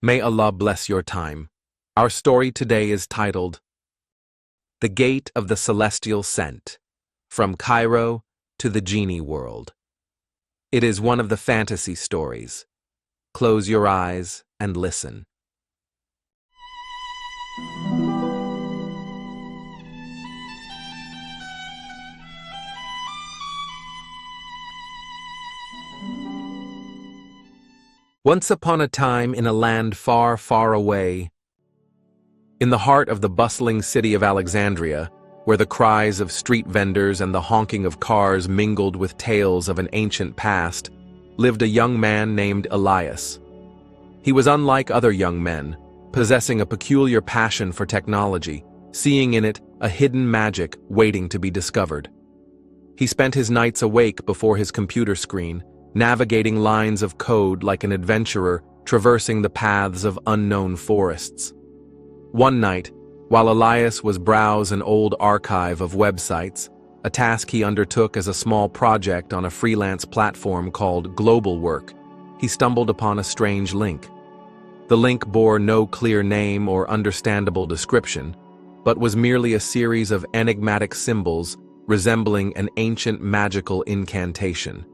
May Allah bless your time. Our story today is titled, The Gate of the Celestial Scent, From Cairo to the Genie World. It is one of the fantasy stories. Close your eyes and listen. Once upon a time in a land far, far away, in the heart of the bustling city of Alexandria, where the cries of street vendors and the honking of cars mingled with tales of an ancient past, lived a young man named Elias. He was unlike other young men, possessing a peculiar passion for technology, seeing in it a hidden magic waiting to be discovered. He spent his nights awake before his computer screen, navigating lines of code like an adventurer traversing the paths of unknown forests. One night, while Elias was browsing an old archive of websites, a task he undertook as a small project on a freelance platform called Global Work, he stumbled upon a strange link. The link bore no clear name or understandable description, but was merely a series of enigmatic symbols resembling an ancient magical incantation.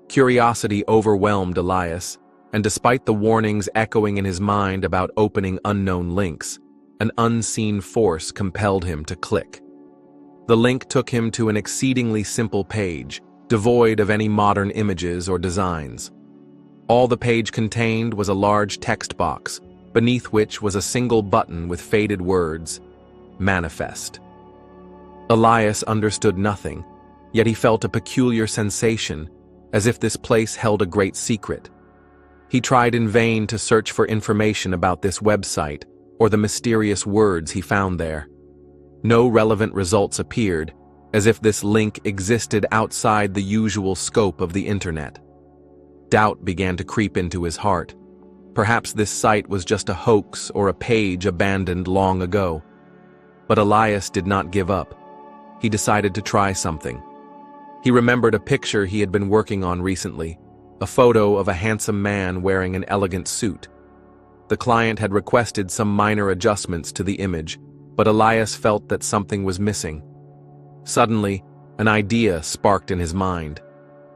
Curiosity overwhelmed Elias, and despite the warnings echoing in his mind about opening unknown links, an unseen force compelled him to click. The link took him to an exceedingly simple page, devoid of any modern images or designs. All the page contained was a large text box, beneath which was a single button with faded words, Manifest. Elias understood nothing, yet he felt a peculiar sensation, as if this place held a great secret. He tried in vain to search for information about this website or the mysterious words he found there. No relevant results appeared, as if this link existed outside the usual scope of the internet. Doubt began to creep into his heart. Perhaps this site was just a hoax or a page abandoned long ago. But Elias did not give up. He decided to try something. He remembered a picture he had been working on recently, a photo of a handsome man wearing an elegant suit. The client had requested some minor adjustments to the image, but Elias felt that something was missing. Suddenly, an idea sparked in his mind.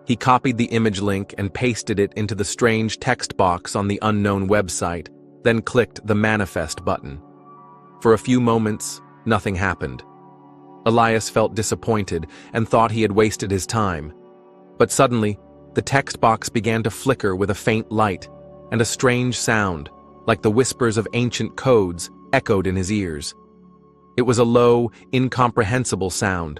He copied the image link and pasted it into the strange text box on the unknown website, then clicked the Manifest button. For a few moments, nothing happened. Elias felt disappointed and thought he had wasted his time. But suddenly, the text box began to flicker with a faint light, and a strange sound, like the whispers of ancient codes, echoed in his ears. It was a low, incomprehensible sound,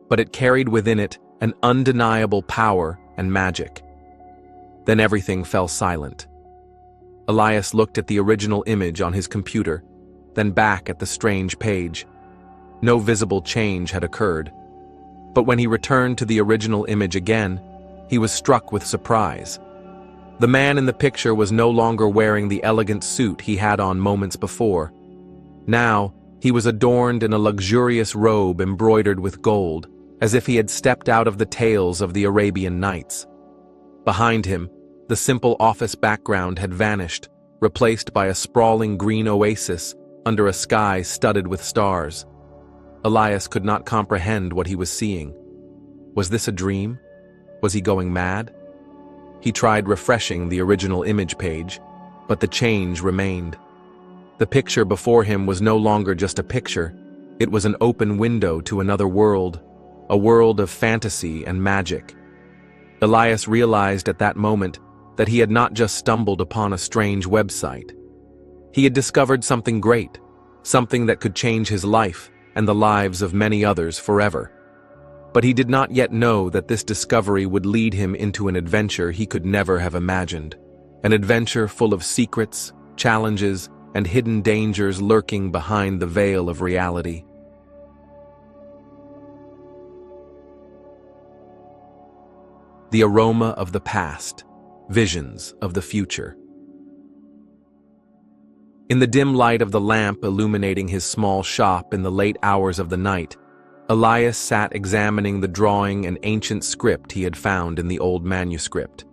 but it carried within it an undeniable power and magic. Then everything fell silent. Elias looked at the original image on his computer, then back at the strange page. No visible change had occurred. But when he returned to the original image again, he was struck with surprise. The man in the picture was no longer wearing the elegant suit he had on moments before. Now, he was adorned in a luxurious robe embroidered with gold, as if he had stepped out of the tales of the Arabian Nights. Behind him, the simple office background had vanished, replaced by a sprawling green oasis under a sky studded with stars. Elias could not comprehend what he was seeing. Was this a dream? Was he going mad? He tried refreshing the original image page, but the change remained. The picture before him was no longer just a picture. It was an open window to another world, a world of fantasy and magic. Elias realized at that moment that he had not just stumbled upon a strange website. He had discovered something great, something that could change his life and the lives of many others forever. But he did not yet know that this discovery would lead him into an adventure he could never have imagined. An adventure full of secrets, challenges, and hidden dangers lurking behind the veil of reality. The aroma of the past, visions of the future. In the dim light of the lamp illuminating his small shop in the late hours of the night, Elias sat examining the drawing and ancient script he had found in the old manuscript.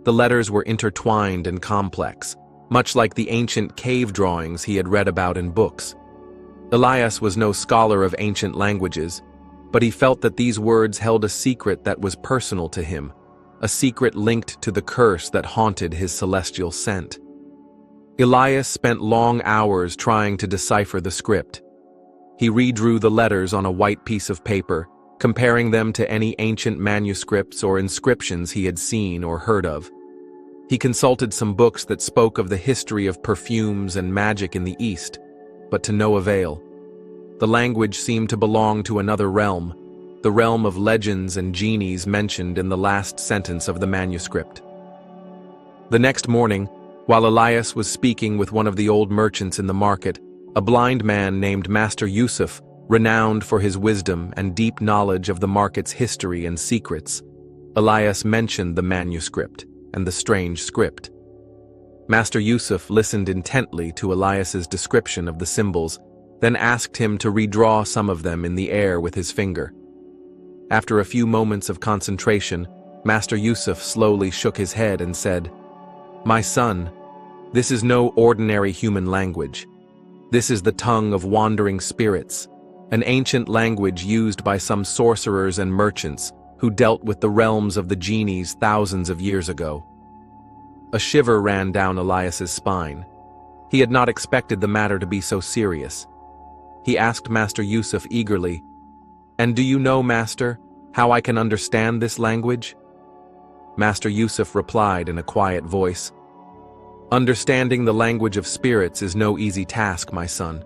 The letters were intertwined and complex, much like the ancient cave drawings he had read about in books. Elias was no scholar of ancient languages, but he felt that these words held a secret that was personal to him, a secret linked to the curse that haunted his celestial scent. Elias spent long hours trying to decipher the script. He redrew the letters on a white piece of paper, comparing them to any ancient manuscripts or inscriptions he had seen or heard of. He consulted some books that spoke of the history of perfumes and magic in the East, but to no avail. The language seemed to belong to another realm, the realm of legends and genies mentioned in the last sentence of the manuscript. The next morning, while Elias was speaking with one of the old merchants in the market, a blind man named Master Yusuf, renowned for his wisdom and deep knowledge of the market's history and secrets, Elias mentioned the manuscript and the strange script. Master Yusuf listened intently to Elias's description of the symbols, then asked him to redraw some of them in the air with his finger. After a few moments of concentration, Master Yusuf slowly shook his head and said, "My son, this is no ordinary human language. This is the tongue of wandering spirits, an ancient language used by some sorcerers and merchants who dealt with the realms of the genies thousands of years ago." A shiver ran down Elias's spine. He had not expected the matter to be so serious. He asked Master Yusuf eagerly, "And do you know, Master, how I can understand this language?" Master Yusuf replied in a quiet voice, "Understanding the language of spirits is no easy task, my son.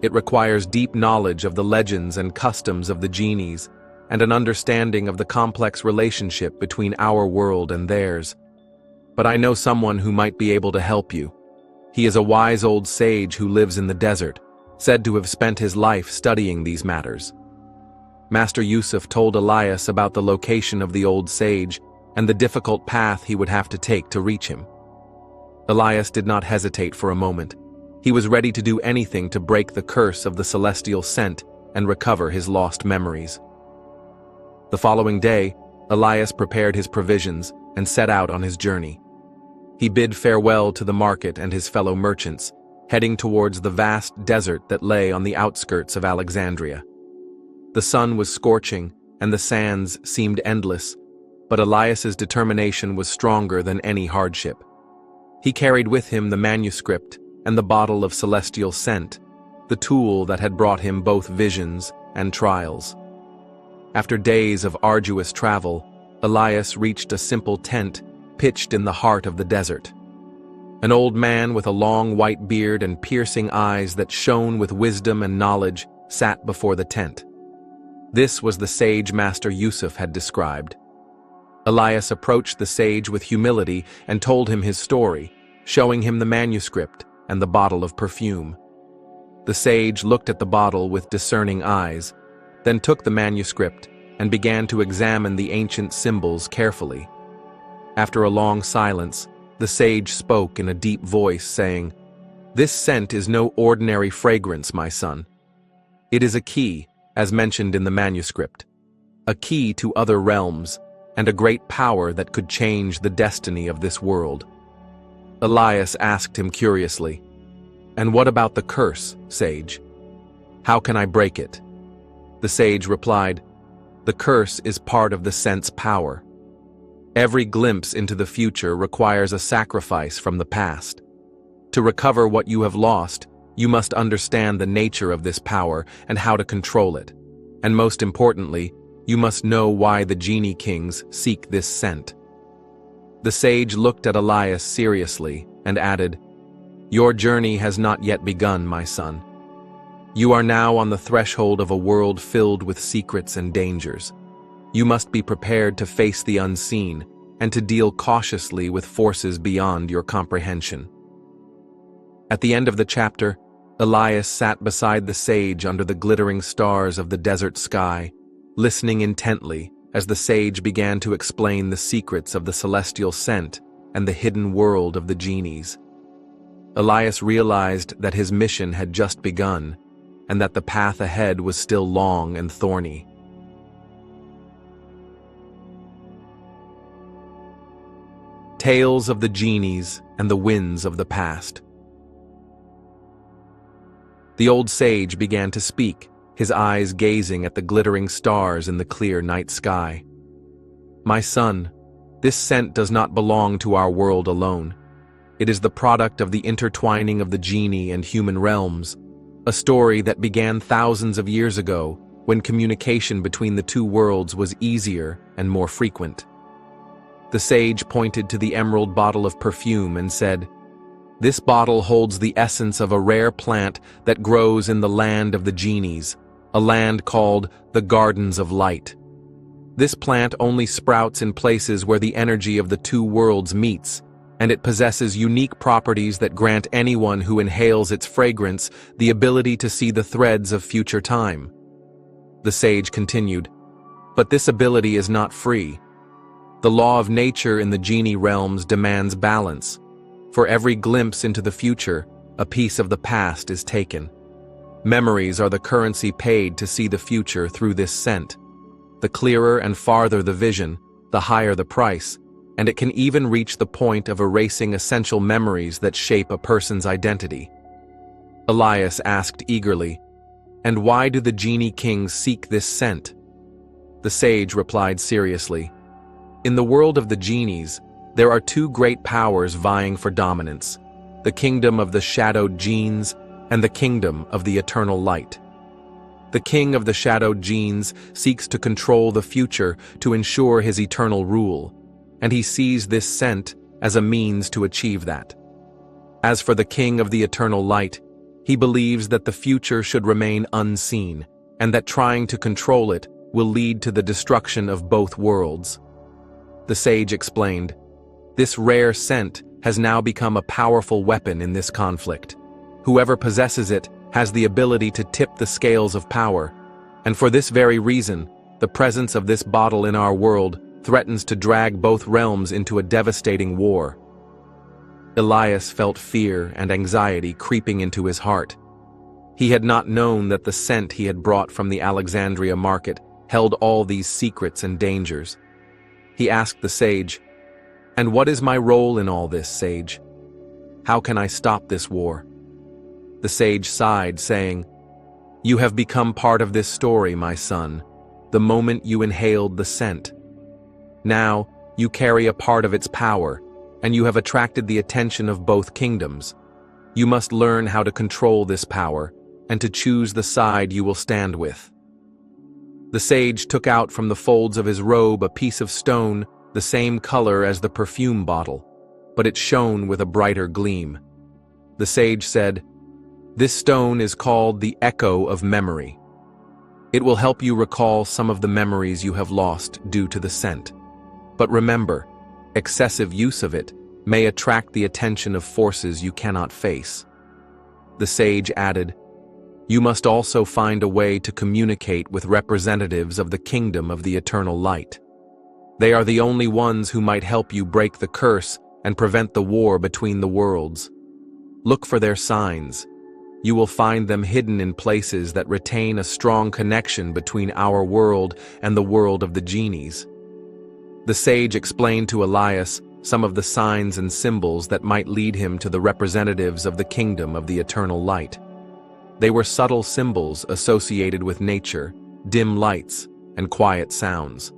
It requires deep knowledge of the legends and customs of the genies, and an understanding of the complex relationship between our world and theirs. But I know someone who might be able to help you. He is a wise old sage who lives in the desert, said to have spent his life studying these matters." Master Yusuf told Elias about the location of the old sage and the difficult path he would have to take to reach him. Elias did not hesitate for a moment. He was ready to do anything to break the curse of the celestial scent and recover his lost memories. The following day, Elias prepared his provisions and set out on his journey. He bid farewell to the market and his fellow merchants, heading towards the vast desert that lay on the outskirts of Alexandria. The sun was scorching and the sands seemed endless, but Elias's determination was stronger than any hardship. He carried with him the manuscript and the bottle of celestial scent, the tool that had brought him both visions and trials. After days of arduous travel, Elias reached a simple tent pitched in the heart of the desert. An old man with a long white beard and piercing eyes that shone with wisdom and knowledge sat before the tent. This was the sage Master Yusuf had described. Elias approached the sage with humility and told him his story, showing him the manuscript and the bottle of perfume. The sage looked at the bottle with discerning eyes, then took the manuscript and began to examine the ancient symbols carefully. After a long silence, the sage spoke in a deep voice, saying, "This scent is no ordinary fragrance, my son. It is a key, as mentioned in the manuscript, a key to other realms, and a great power that could change the destiny of this world." Elias asked him curiously, "And what about the curse, sage? How can I break it?" The sage replied, "The curse is part of the scent's power. Every glimpse into the future requires a sacrifice from the past. To recover what you have lost, you must understand the nature of this power and how to control it. And most importantly, you must know why the genie kings seek this scent." The sage looked at Elias seriously and added, "Your journey has not yet begun, my son. You are now on the threshold of a world filled with secrets and dangers. You must be prepared to face the unseen and to deal cautiously with forces beyond your comprehension." At the end of the chapter, Elias sat beside the sage under the glittering stars of the desert sky, listening intently as the sage began to explain the secrets of the celestial scent and the hidden world of the genies. Elias realized that his mission had just begun, and that the path ahead was still long and thorny. Tales of the Genies and the winds of the past. The old sage began to speak, his eyes gazing at the glittering stars in the clear night sky. "My son, this scent does not belong to our world alone. It is the product of the intertwining of the genie and human realms, a story that began thousands of years ago when communication between the two worlds was easier and more frequent." The sage pointed to the emerald bottle of perfume and said, "This bottle holds the essence of a rare plant that grows in the land of the genies, a land called the Gardens of Light. This plant only sprouts in places where the energy of the two worlds meets, and it possesses unique properties that grant anyone who inhales its fragrance the ability to see the threads of future time." The sage continued, "But this ability is not free. The law of nature in the genie realms demands balance. For every glimpse into the future, a piece of the past is taken. Memories are the currency paid to see the future through this scent. The clearer and farther the vision, the higher the price, and it can even reach the point of erasing essential memories that shape a person's identity." Elias asked eagerly, "And why do the genie kings seek this scent?" The sage replied seriously, "In the world of the genies, there are two great powers vying for dominance, the kingdom of the shadowed genes and the kingdom of the eternal light. The king of the shadowed genes seeks to control the future to ensure his eternal rule, and he sees this scent as a means to achieve that. As for the king of the eternal light, he believes that the future should remain unseen, and that trying to control it will lead to the destruction of both worlds." The sage explained, "This rare scent has now become a powerful weapon in this conflict. Whoever possesses it has the ability to tip the scales of power, and for this very reason, the presence of this bottle in our world threatens to drag both realms into a devastating war." Elias felt fear and anxiety creeping into his heart. He had not known that the scent he had brought from the Alexandria market held all these secrets and dangers. He asked the sage, "And what is my role in all this, sage? How can I stop this war?" The sage sighed, saying, "You have become part of this story, my son, the moment you inhaled the scent. Now, you carry a part of its power, and you have attracted the attention of both kingdoms. You must learn how to control this power, and to choose the side you will stand with." The sage took out from the folds of his robe a piece of stone the same color as the perfume bottle, but it shone with a brighter gleam. The sage said, "This stone is called the Echo of Memory. It will help you recall some of the memories you have lost due to the scent. But remember, excessive use of it may attract the attention of forces you cannot face." The sage added, "You must also find a way to communicate with representatives of the kingdom of the eternal light. They are the only ones who might help you break the curse and prevent the war between the worlds. Look for their signs. You will find them hidden in places that retain a strong connection between our world and the world of the genies." The sage explained to Elias some of the signs and symbols that might lead him to the representatives of the kingdom of the eternal light. They were subtle symbols associated with nature, dim lights, and quiet sounds.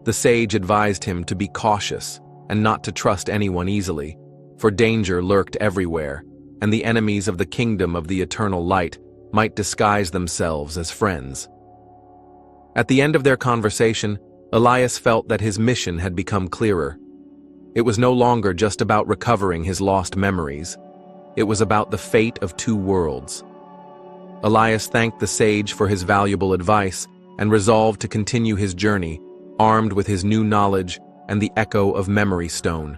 The sage advised him to be cautious and not to trust anyone easily, for danger lurked everywhere, and the enemies of the kingdom of the eternal light might disguise themselves as friends. At the end of their conversation, Elias felt that his mission had become clearer. It was no longer just about recovering his lost memories. It was about the fate of two worlds. Elias thanked the sage for his valuable advice and resolved to continue his journey, armed with his new knowledge and the Echo of Memory stone.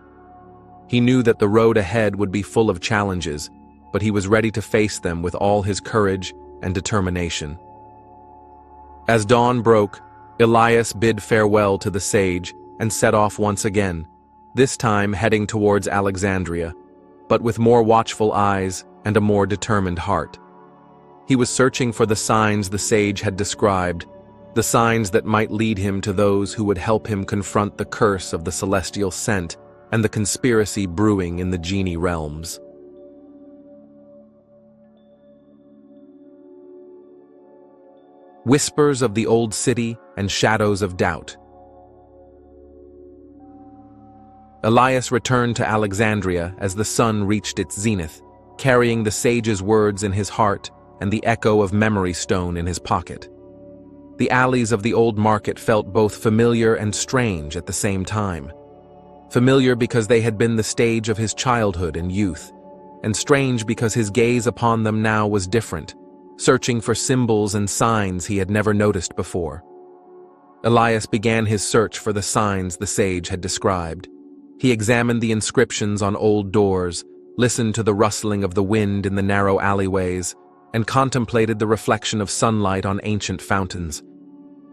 He knew that the road ahead would be full of challenges, but he was ready to face them with all his courage and determination. As dawn broke, Elias bid farewell to the sage and set off once again, this time heading towards Alexandria, but with more watchful eyes and a more determined heart. He was searching for the signs the sage had described, the signs that might lead him to those who would help him confront the curse of the celestial scent and the conspiracy brewing in the genie realms. Whispers of the Old City and Shadows of Doubt. Elias returned to Alexandria as the sun reached its zenith, carrying the sage's words in his heart and the echo of memory stone in his pocket. The alleys of the old market felt both familiar and strange at the same time. Familiar because they had been the stage of his childhood and youth, and strange because his gaze upon them now was different, searching for symbols and signs he had never noticed before. Elias began his search for the signs the sage had described. He examined the inscriptions on old doors, listened to the rustling of the wind in the narrow alleyways, and contemplated the reflection of sunlight on ancient fountains.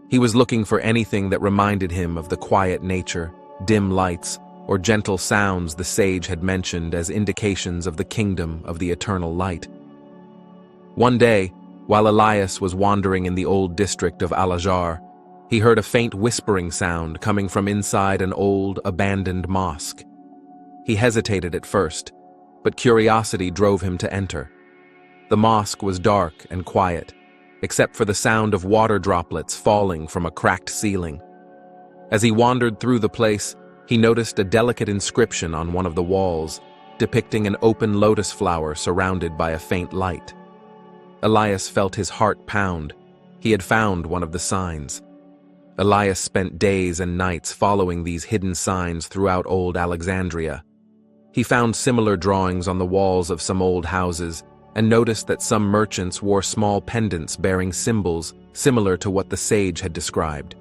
He was looking for anything that reminded him of the quiet nature, dim lights, or gentle sounds the sage had mentioned as indications of the kingdom of the eternal light. One day, while Elias was wandering in the old district of Al-Azhar, he heard a faint whispering sound coming from inside an old, abandoned mosque. He hesitated at first, but curiosity drove him to enter. The mosque was dark and quiet, except for the sound of water droplets falling from a cracked ceiling. As he wandered through the place, he noticed a delicate inscription on one of the walls, depicting an open lotus flower surrounded by a faint light. Elias felt his heart pound. He had found one of the signs. Elias spent days and nights following these hidden signs throughout old Alexandria. He found similar drawings on the walls of some old houses and noticed that some merchants wore small pendants bearing symbols similar to what the sage had described.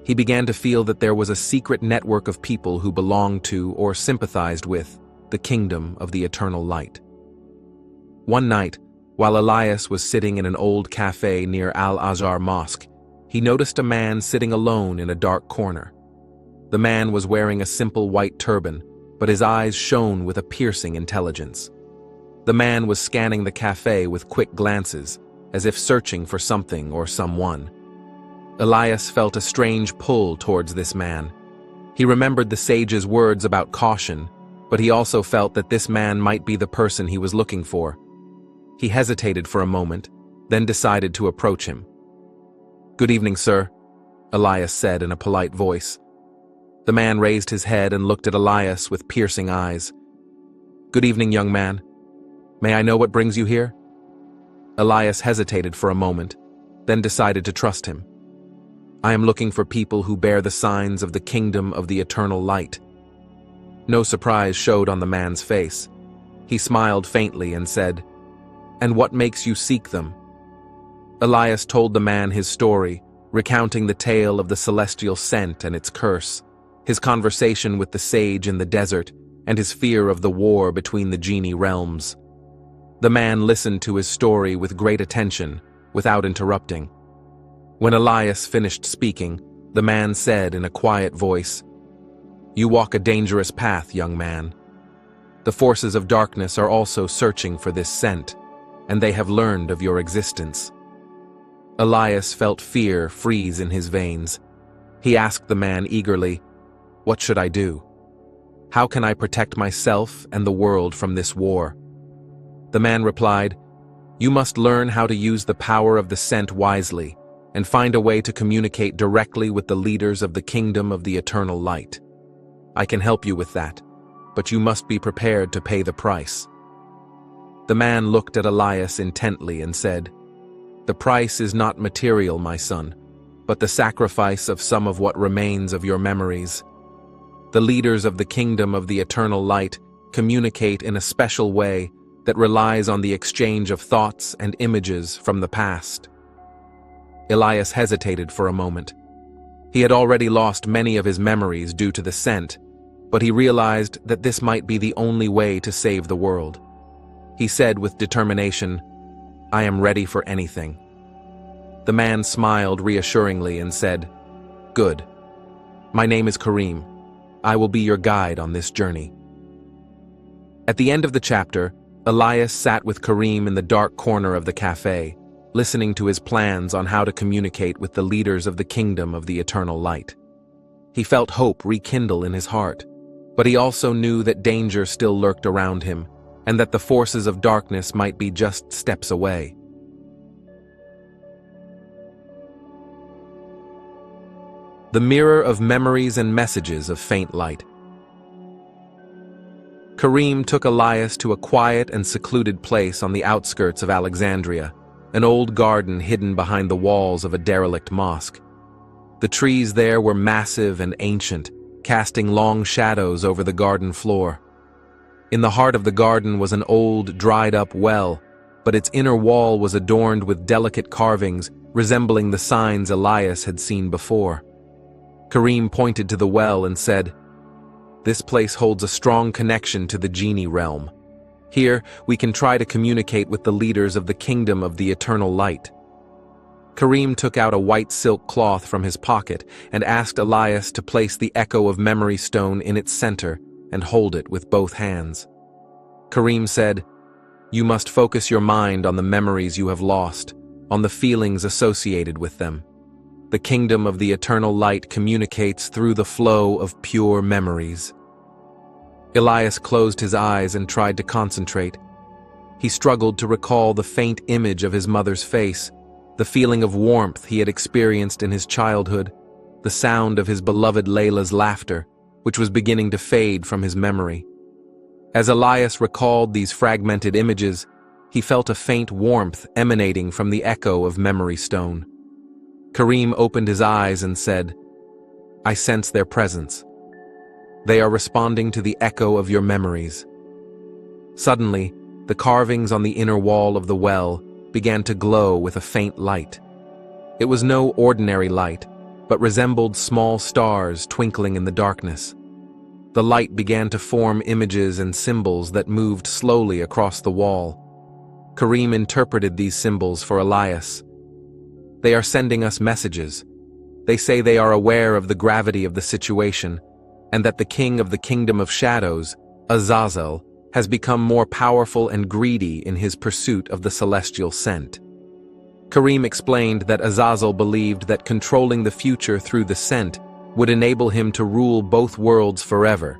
He began to feel that there was a secret network of people who belonged to or sympathized with the kingdom of the eternal light. One night, while Elias was sitting in an old cafe near Al-Azhar Mosque, he noticed a man sitting alone in a dark corner. The man was wearing a simple white turban, but his eyes shone with a piercing intelligence. The man was scanning the cafe with quick glances, as if searching for something or someone. Elias felt a strange pull towards this man. He remembered the sage's words about caution, but he also felt that this man might be the person he was looking for. He hesitated for a moment, then decided to approach him. "Good evening, sir," Elias said in a polite voice. The man raised his head and looked at Elias with piercing eyes. "Good evening, young man. May I know what brings you here?" Elias hesitated for a moment, then decided to trust him. "I am looking for people who bear the signs of the kingdom of the eternal light." No surprise showed on the man's face. He smiled faintly and said, "And what makes you seek them?" Elias told the man his story, recounting the tale of the celestial scent and its curse, his conversation with the sage in the desert, and his fear of the war between the genie realms. The man listened to his story with great attention, without interrupting. When Elias finished speaking, the man said in a quiet voice, "You walk a dangerous path, young man. The forces of darkness are also searching for this scent, and they have learned of your existence." Elias felt fear freeze in his veins. He asked the man eagerly, "What should I do? How can I protect myself and the world from this war?" The man replied, "You must learn how to use the power of the scent wisely and find a way to communicate directly with the leaders of the kingdom of the eternal light. I can help you with that, but you must be prepared to pay the price." The man looked at Elias intently and said, "The price is not material, my son, but the sacrifice of some of what remains of your memories. The leaders of the kingdom of the eternal light communicate in a special way that relies on the exchange of thoughts and images from the past." Elias hesitated for a moment. He had already lost many of his memories due to the scent, but he realized that this might be the only way to save the world. He said with determination, "I am ready for anything." The man smiled reassuringly and said, "Good. My name is Kareem. I will be your guide on this journey." At the end of the chapter, Elias sat with Kareem in the dark corner of the cafe, listening to his plans on how to communicate with the leaders of the kingdom of the eternal light. He felt hope rekindle in his heart. But he also knew that danger still lurked around him, and that the forces of darkness might be just steps away. The mirror of memories and messages of faint light. Karim took Elias to a quiet and secluded place on the outskirts of Alexandria, an old garden hidden behind the walls of a derelict mosque. The trees there were massive and ancient, casting long shadows over the garden floor. In the heart of the garden was an old, dried-up well, but its inner wall was adorned with delicate carvings resembling the signs Elias had seen before. Karim pointed to the well and said, "This place holds a strong connection to the genie realm. Here, we can try to communicate with the leaders of the kingdom of the eternal light." Karim took out a white silk cloth from his pocket and asked Elias to place the echo of memory stone in its center and hold it with both hands. Karim said, "You must focus your mind on the memories you have lost, on the feelings associated with them. The kingdom of the eternal light communicates through the flow of pure memories." Elias closed his eyes and tried to concentrate. He struggled to recall the faint image of his mother's face, the feeling of warmth he had experienced in his childhood, the sound of his beloved Layla's laughter, which was beginning to fade from his memory. As Elias recalled these fragmented images, he felt a faint warmth emanating from the echo of memory stone. Karim opened his eyes and said, "I sense their presence. They are responding to the echo of your memories." Suddenly, the carvings on the inner wall of the well began to glow with a faint light. It was no ordinary light, but resembled small stars twinkling in the darkness. The light began to form images and symbols that moved slowly across the wall. Karim interpreted these symbols for Elias. "They are sending us messages. They say they are aware of the gravity of the situation, and that the king of the kingdom of shadows, Azazel, has become more powerful and greedy in his pursuit of the celestial scent." Karim explained that Azazel believed that controlling the future through the scent would enable him to rule both worlds forever,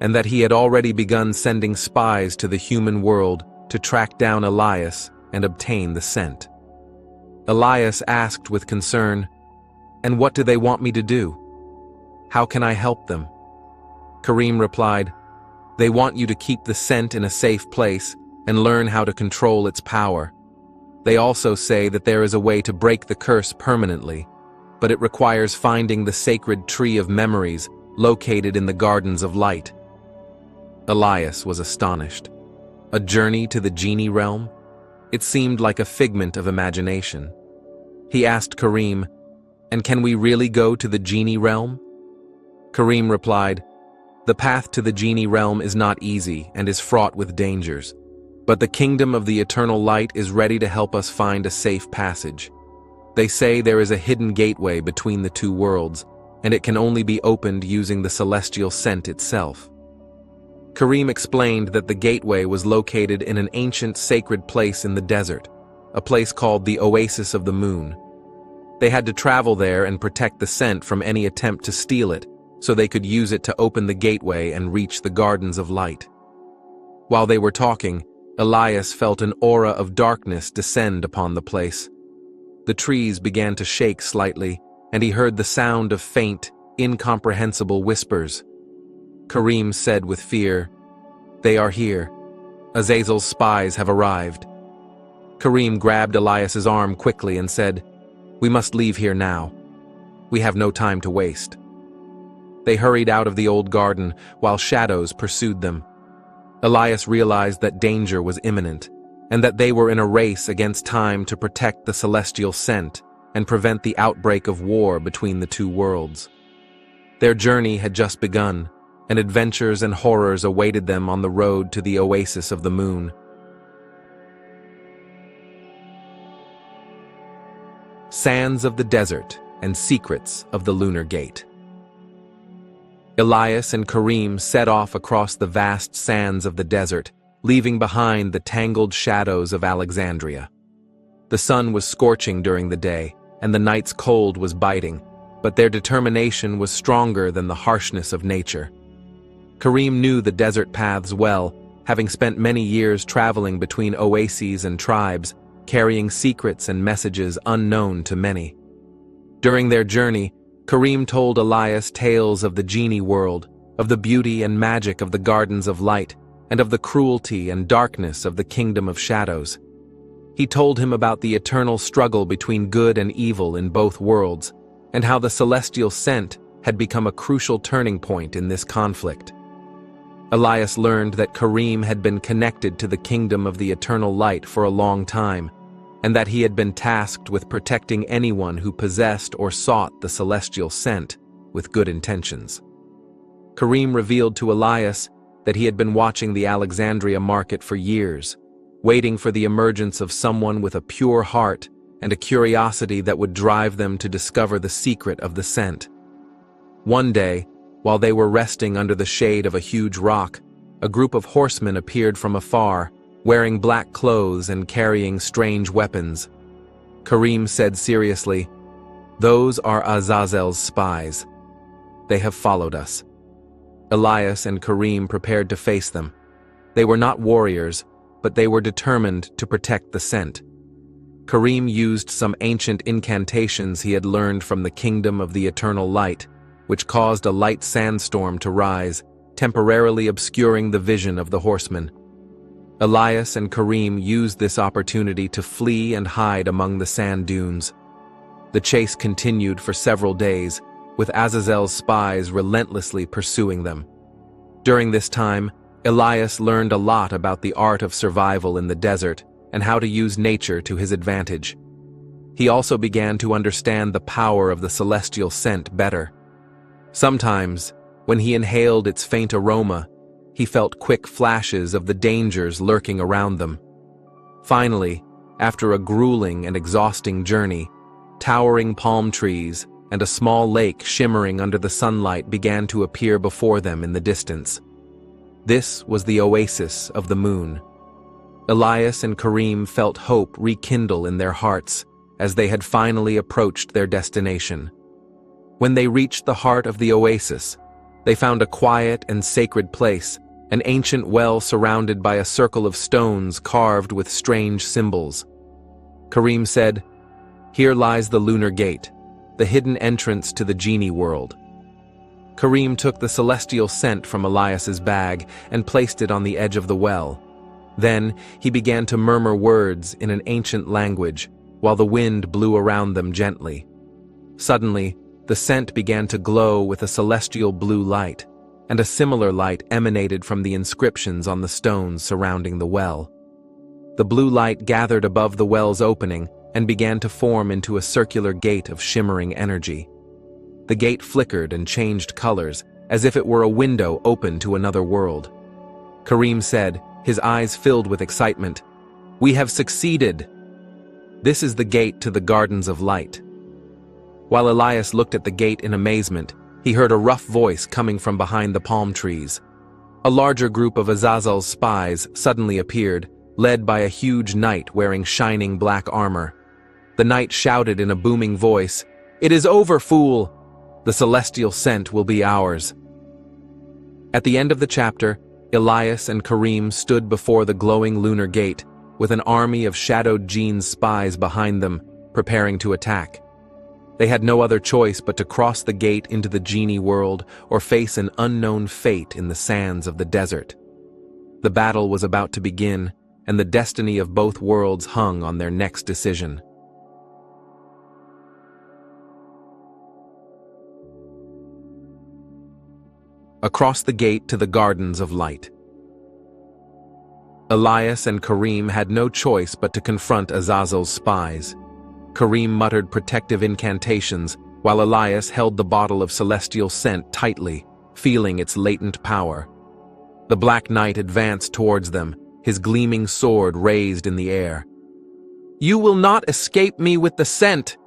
and that he had already begun sending spies to the human world to track down Elias and obtain the scent. Elias asked with concern, "And what do they want me to do? How can I help them?" Karim replied, "They want you to keep the scent in a safe place and learn how to control its power. They also say that there is a way to break the curse permanently, but it requires finding the sacred tree of memories located in the gardens of light." Elias was astonished. A journey to the genie realm? It seemed like a figment of imagination. He asked Karim, "And can we really go to the genie realm?" Karim replied, "The path to the genie realm is not easy and is fraught with dangers, but the kingdom of the eternal light is ready to help us find a safe passage. They say there is a hidden gateway between the two worlds, and it can only be opened using the celestial scent itself." Karim explained that the gateway was located in an ancient sacred place in the desert, a place called the Oasis of the Moon. They had to travel there and protect the scent from any attempt to steal it, so they could use it to open the gateway and reach the gardens of light. While they were talking, Elias felt an aura of darkness descend upon the place. The trees began to shake slightly, and he heard the sound of faint, incomprehensible whispers. Karim said with fear, "They are here. Azazel's spies have arrived." Karim grabbed Elias's arm quickly and said, "We must leave here now. We have no time to waste." They hurried out of the old garden while shadows pursued them. Elias realized that danger was imminent, and that they were in a race against time to protect the celestial scent and prevent the outbreak of war between the two worlds. Their journey had just begun, and adventures and horrors awaited them on the road to the Oasis of the Moon. Sands of the Desert and Secrets of the Lunar Gate. Elias and Karim set off across the vast sands of the desert, leaving behind the tangled shadows of Alexandria. The sun was scorching during the day, and the night's cold was biting, but their determination was stronger than the harshness of nature. Karim knew the desert paths well, having spent many years traveling between oases and tribes, carrying secrets and messages unknown to many. During their journey, Karim told Elias tales of the genie world, of the beauty and magic of the gardens of light, and of the cruelty and darkness of the kingdom of shadows. He told him about the eternal struggle between good and evil in both worlds, and how the celestial scent had become a crucial turning point in this conflict. Elias learned that Karim had been connected to the kingdom of the eternal light for a long time, and that he had been tasked with protecting anyone who possessed or sought the celestial scent with good intentions. Karim revealed to Elias that he had been watching the Alexandria market for years, waiting for the emergence of someone with a pure heart and a curiosity that would drive them to discover the secret of the scent. One day, while they were resting under the shade of a huge rock, a group of horsemen appeared from afar, wearing black clothes and carrying strange weapons. Karim said seriously, "Those are Azazel's spies. They have followed us." Elias and Karim prepared to face them. They were not warriors, but they were determined to protect the scent. Karim used some ancient incantations he had learned from the kingdom of the eternal light, which caused a light sandstorm to rise, temporarily obscuring the vision of the horsemen. Elias and Karim used this opportunity to flee and hide among the sand dunes. The chase continued for several days, with Azazel's spies relentlessly pursuing them. During this time, Elias learned a lot about the art of survival in the desert and how to use nature to his advantage. He also began to understand the power of the celestial scent better. Sometimes, when he inhaled its faint aroma, he felt quick flashes of the dangers lurking around them. Finally, after a grueling and exhausting journey, towering palm trees and a small lake shimmering under the sunlight began to appear before them in the distance. This was the oasis of the moon. Elias and Karim felt hope rekindle in their hearts as they had finally approached their destination. When they reached the heart of the oasis, they found a quiet and sacred place, an ancient well surrounded by a circle of stones carved with strange symbols. Karim said, "Here lies the lunar gate, the hidden entrance to the genie world." Karim took the celestial scent from Elias's bag and placed it on the edge of the well. Then he began to murmur words in an ancient language, while the wind blew around them gently. Suddenly, the scent began to glow with a celestial blue light, and a similar light emanated from the inscriptions on the stones surrounding the well. The blue light gathered above the well's opening and began to form into a circular gate of shimmering energy. The gate flickered and changed colors, as if it were a window open to another world. Karim said, his eyes filled with excitement, "We have succeeded! This is the gate to the gardens of light." While Elias looked at the gate in amazement, he heard a rough voice coming from behind the palm trees. A larger group of Azazel's spies suddenly appeared, led by a huge knight wearing shining black armor. The knight shouted in a booming voice, "It is over, fool! The celestial scent will be ours." At the end of the chapter, Elias and Karim stood before the glowing lunar gate, with an army of shadowed jinn's spies behind them, preparing to attack. They had no other choice but to cross the gate into the genie world or face an unknown fate in the sands of the desert. The battle was about to begin, and the destiny of both worlds hung on their next decision. Across the gate to the gardens of light. Elias and Karim had no choice but to confront Azazel's spies. Karim muttered protective incantations, while Elias held the bottle of celestial scent tightly, feeling its latent power. The Black Knight advanced towards them, his gleaming sword raised in the air. "You will not escape me with the scent!"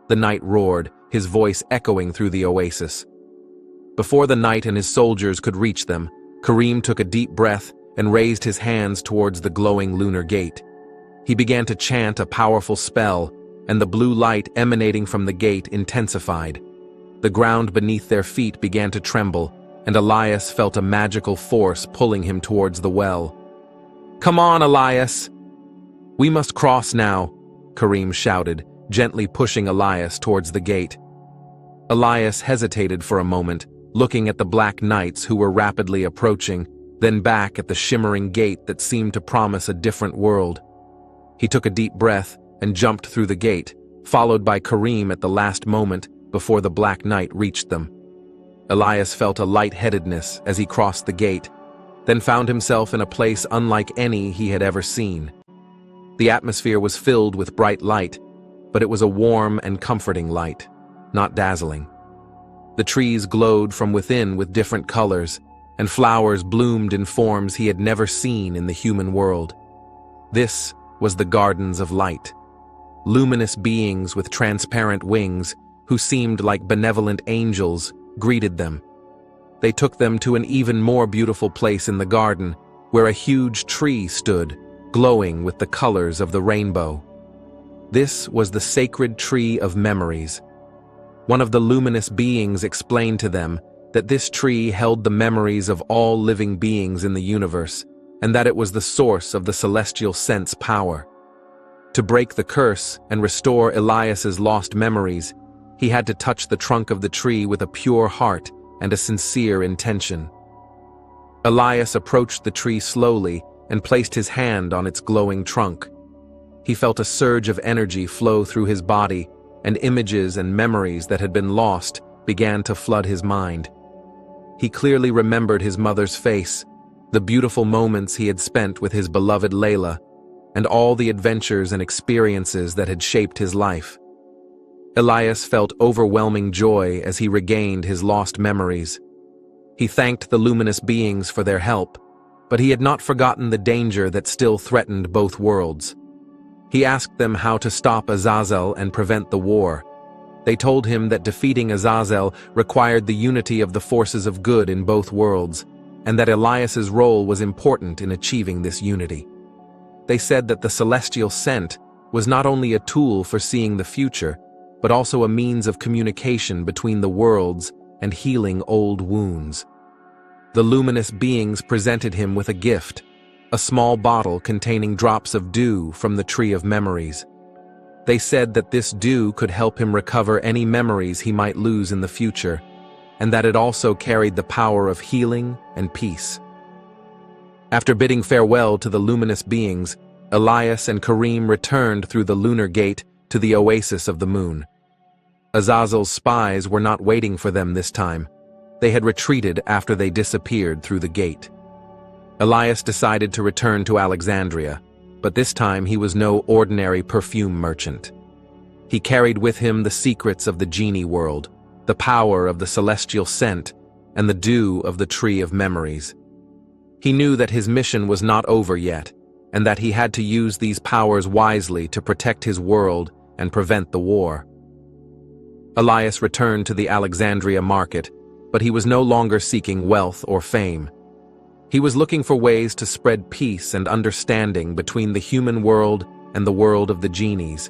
the knight roared, his voice echoing through the oasis. Before the knight and his soldiers could reach them, Karim took a deep breath and raised his hands towards the glowing lunar gate. He began to chant a powerful spell, and the blue light emanating from the gate intensified. The ground beneath their feet began to tremble, and Elias felt a magical force pulling him towards the well. "Come on, Elias! We must cross now," Karim shouted, gently pushing Elias towards the gate. Elias hesitated for a moment, looking at the black knights who were rapidly approaching, then back at the shimmering gate that seemed to promise a different world. He took a deep breath and jumped through the gate, followed by Karim at the last moment before the Black Knight reached them. Elias felt a lightheadedness as he crossed the gate, then found himself in a place unlike any he had ever seen. The atmosphere was filled with bright light, but it was a warm and comforting light, not dazzling. The trees glowed from within with different colors, and flowers bloomed in forms he had never seen in the human world. This was the Gardens of Light. Luminous beings with transparent wings, who seemed like benevolent angels, greeted them. They took them to an even more beautiful place in the garden, where a huge tree stood, glowing with the colors of the rainbow. This was the sacred tree of memories. One of the luminous beings explained to them that this tree held the memories of all living beings in the universe, and that it was the source of the celestial sense power. To break the curse and restore Elias's lost memories, he had to touch the trunk of the tree with a pure heart and a sincere intention. Elias approached the tree slowly and placed his hand on its glowing trunk. He felt a surge of energy flow through his body, and images and memories that had been lost began to flood his mind. He clearly remembered his mother's face, the beautiful moments he had spent with his beloved Layla, and all the adventures and experiences that had shaped his life. Elias felt overwhelming joy as he regained his lost memories. He thanked the luminous beings for their help, but he had not forgotten the danger that still threatened both worlds. He asked them how to stop Azazel and prevent the war. They told him that defeating Azazel required the unity of the forces of good in both worlds, and that Elias's role was important in achieving this unity. They said that the celestial scent was not only a tool for seeing the future, but also a means of communication between the worlds and healing old wounds. The luminous beings presented him with a gift, a small bottle containing drops of dew from the Tree of Memories. They said that this dew could help him recover any memories he might lose in the future, and that it also carried the power of healing and peace. After bidding farewell to the luminous beings, Elias and Karim returned through the lunar gate to the oasis of the moon. Azazel's spies were not waiting for them this time. They had retreated after they disappeared through the gate. Elias decided to return to Alexandria, but this time he was no ordinary perfume merchant. He carried with him the secrets of the genie world, the power of the celestial scent, and the dew of the Tree of Memories. He knew that his mission was not over yet, and that he had to use these powers wisely to protect his world and prevent the war. Elias returned to the Alexandria market, but he was no longer seeking wealth or fame. He was looking for ways to spread peace and understanding between the human world and the world of the genies.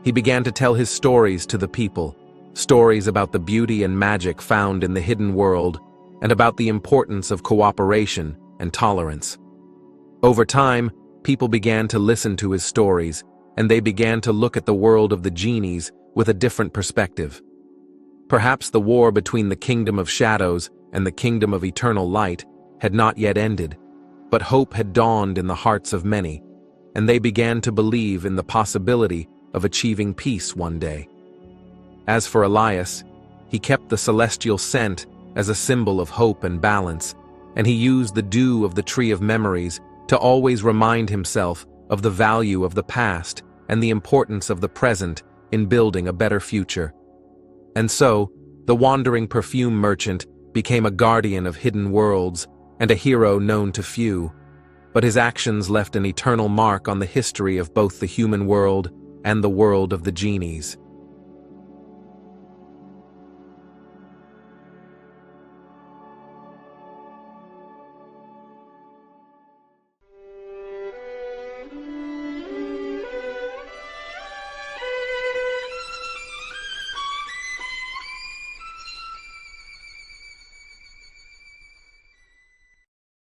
He began to tell his stories to the people, stories about the beauty and magic found in the hidden world, and about the importance of cooperation and tolerance. Over time, people began to listen to his stories, and they began to look at the world of the genies with a different perspective. Perhaps the war between the Kingdom of Shadows and the Kingdom of Eternal Light had not yet ended, but hope had dawned in the hearts of many, and they began to believe in the possibility of achieving peace one day. As for Elias, he kept the celestial scent as a symbol of hope and balance, and he used the dew of the Tree of Memories to always remind himself of the value of the past and the importance of the present in building a better future. And so, the wandering perfume merchant became a guardian of hidden worlds and a hero known to few, but his actions left an eternal mark on the history of both the human world and the world of the genies.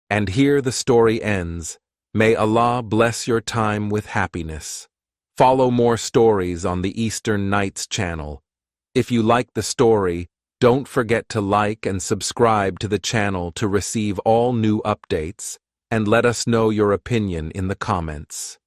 And here the story ends. May Allah bless your time with happiness. Follow more stories on the Eastern Nights channel. If you like the story, don't forget to like and subscribe to the channel to receive all new updates, and let us know your opinion in the comments.